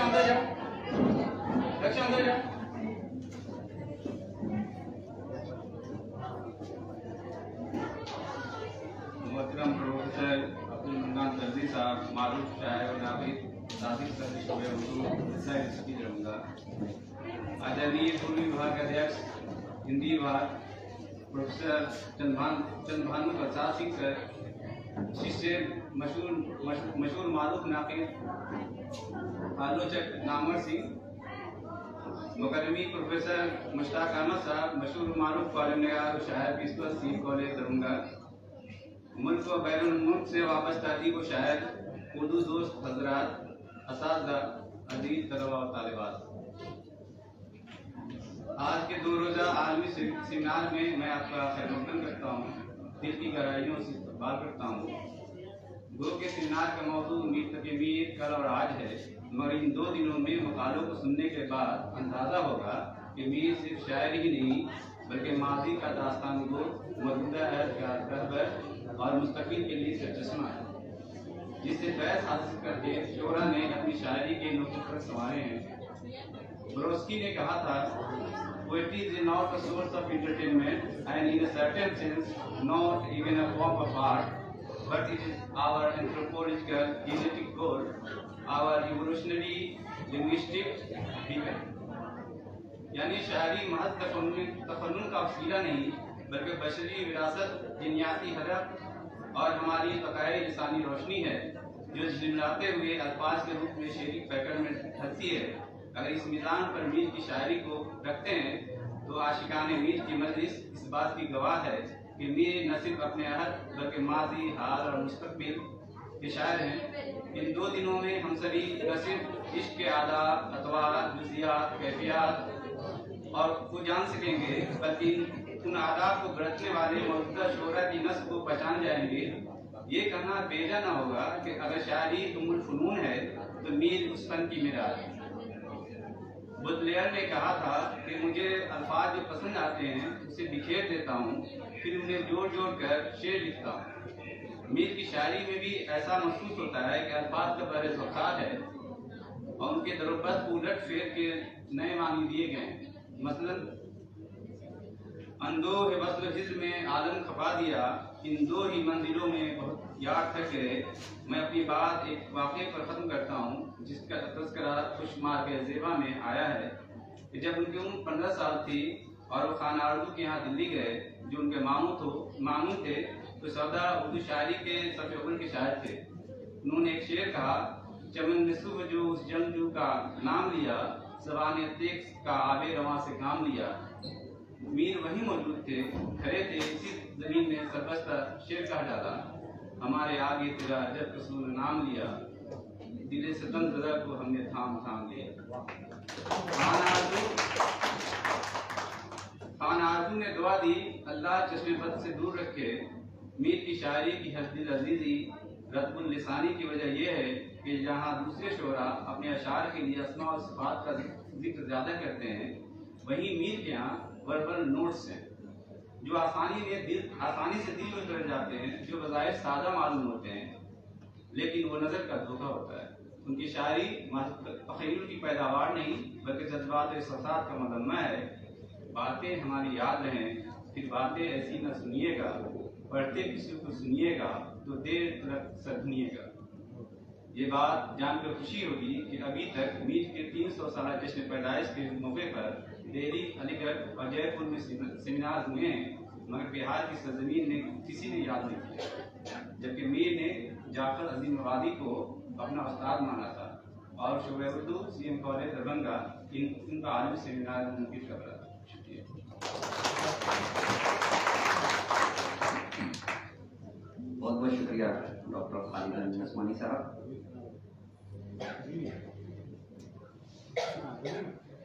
अंदर जाओ, रक्षा अंदर जाओ। मोहतरम प्रोफेसर अब्दुल मन्नान दर्जी साहब, मारूफ शायर और नाबिग, सादिक सदस्य शोबे उर्दू रहूँगा। आदरणीय पूर्व विभाग के अध्यक्ष हिंदी विभाग प्रोफेसर चंद्रभानु प्रसाद सिंह सर, शिष्य मशहूर मारूफ नाकिद आलोचक नामवर सिंह, मुकर्रमी प्रोफेसर मुश्ताक अहमद साहब, मशहूर मारूफ कॉलम नगार और शायर प्रिंसिपल सी कॉलेज दरभंगा। मुल्क व बैरून मुल्क से वापस अदीब व शायर, उर्दू दोस्त हजरात, असातिज़ा, अजीज तलबा व तालिबात, आज के 2 रोज़ा आलमी सेमिनार में मैं आपका खैर-ए-मक़दम करता हूँ, दिल की गहराइयों से इस्तक़बाल करता हूँ। गो के सेमिनार का मौजूद मीर तक मीर कल और आज है, मगर इन 2 दिनों में मकालों को सुनने के बाद अंदाज़ा होगा कि मीर सिर्फ शायर ही नहीं बल्कि माजी का दास्तान गो, मौजूदा का रहबर और मुस्तक़बिल के लिए चश्मा है, जिससे फैज़ हासिल करके शोरा ने अपनी शायरी के नुक़्ते पर संवारे हैं। ब्रोस्की ने कहा था, poetry is not a source of entertainment and in a certain sense not even a form of art, but it is our anthropological genetic code, our evolutionary linguistic beacon। यानी शायरी महज तफन्नुन का वसीला नहीं बल्कि बशरी विरासत, जिनियाती हरफ और हमारी फ़क़ाए लिसानी रोशनी है, जो झिलमिलाते हुए अल्फाज के रूप में शेरी पैटर्न में ढलती है। अगर इस मीज़ान पर मीर की शायरी को रखते हैं तो आशिकाने मीर की मजलिस इस बात की गवाह है कि मीर न सिर्फ अपने अहद बल्कि माजी, हाल और मुस्तक़बिल के शायर हैं। इन 2 दिनों में हम सभी न सिर्फ इश्क के आदाब, अतवार, जुज़ियात, कैफियत और को जान सकेंगे बल्कि उन आदाब को बरतने वाले मौजूदा शोरा की नस्ल को पहचान जाएंगे। ये कहना बेजा न होगा कि अगर शायरी उम्मुल फ़ुनून है तो मीर उस फन की मिराज है। बुदलेयर ने कहा था कि मुझे अल्फाज जो पसंद आते हैं उसे बिखेर देता हूँ, फिर उन्हें जोड़ जोड़ कर शेर लिखता हूँ। मीर की शायरी में भी ऐसा महसूस होता है कि अल्फाज का बरज़ है और उनके दरोबत उलट फेर के नए मानी दिए गए हैं। मसलन अंदोह वस्ल हिज़्र में आलम खपा दिया, इन 2 ही मंजिलों में बहुत याद थक गए। मैं अपनी बात एक वाक़े पर ख़त्म करता हूँ जिसका तज़किरा खुशमार के ज़ेबा में आया है कि जब उनकी उम्र 15 साल थी और वो खान आरज़ू के यहाँ दिल्ली गए, जो उनके मामू थे, तो सौदा उर्दू शायरी के सबसे अव्वल के शायर थे। उन्होंने एक शेर कहा, चमन ने सुबह जो उस जंगजू का नाम लिया, ज़बान तेज़ का आबे रवां से काम लिया। मीर वहीं मौजूद थे, खड़े थे, इसी ज़मीन में सरबस्ता शेर कहा डाला, हमारे आगे तेरा जब रसूल नाम लिया, दिले सितम ज़दा को हमने थाम थाम लिया। खान आरज़ू ने दुआ दी, अल्लाह चश्मे बद से दूर रखे। मीर की शायरी की हस्दिल अजीज़ी रत्बुल लिसानी की वजह यह है कि जहाँ दूसरे शोरा अपने अशार के लिए अस्मा और सिफ़ात का जिक्र ज़्यादा करते हैं, वहीं मीर के यहाँ वर्बल नोट्स हैं जो आसानी से दिल में उतर जाते हैं, जो बज़ाहिर सादा मालूम होते हैं लेकिन वो नज़र का धोखा होता है। उनकी शायरी तख़य्युल की पैदावार नहीं बल्कि जज्बात एहसासात का मुजम्मा है। बातें हमारी याद रहें, फिर बातें ऐसी न सुनिएगा, पढ़ते किसी को सुनिएगा तो देर तक सुनिएगा। ये बात जानकर खुशी होगी कि अभी तक मीर के 300 साल जश्न पैदाइश के मौके पर दिल्ली, अलीगढ़ और जयपुर में सेमिनार हुए हैं, मगर बिहार की सरजमीन ने किसी ने याद नहीं किया, जबकि मीर ने जाफर अजीम आबादी को अपना उस्ताद माना था और शोबे उर्दू CM कॉलेज दरभंगा इनका आलमी सेमिनार मुनक़िद कर रहा था। शुक्रिया। बहुत बहुत शुक्रिया डॉक्टर खालिद नस्वानी साहब।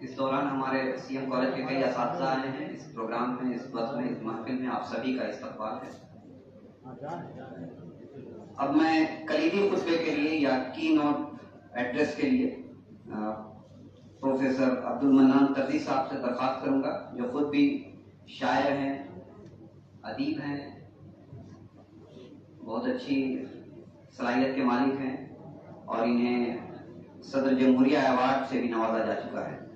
इस दौरान हमारे CM कॉलेज के कई असातिज़ा आए हैं। इस प्रोग्राम में, इस वक्त में, इस महफिल में आप सभी का इस्तक़बाल है। अब मैं कलीदी खुतबे के लिए या की नोट एड्रेस के लिए प्रोफेसर अब्दुल मन्नान दर्जी साहब से दरख्वास्त करूंगा, जो खुद भी शायर हैं, अदीब हैं, बहुत अच्छी सलाहियत के मालिक हैं और इन्हें सदर जमहूरिया अवार्ड से भी नवाजा जा चुका है।